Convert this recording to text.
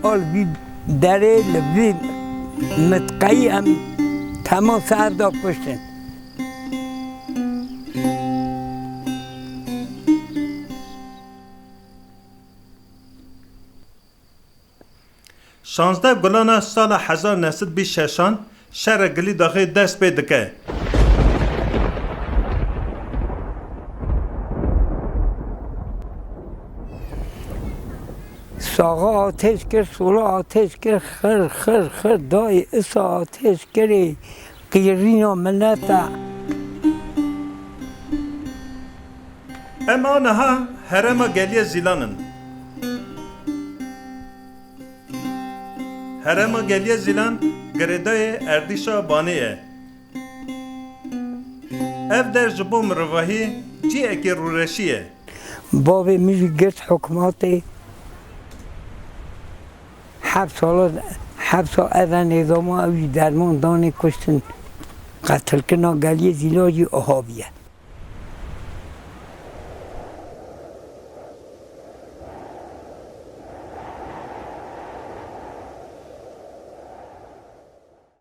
آل بی دره لبی متقی هم تمام سر دا کشتن. شانزده گلان سال 1926 شهر گلی داخل دست پی دکه. ساقا آتش کرد، سولا آتش کرد، خر خر خر دای اسا آتش کردی قیرینا منتا. اما آنها حرم گلی زیلانن. حرم گلی زیلان گردای اردیشا بانیه. اف در جبو مروحی جی اکی رورشیه. بابی میگه گرد حکماتی حبس از نظام اوی درمان دانی کشتن قتل کنا گلی زیلاجی اهابیه.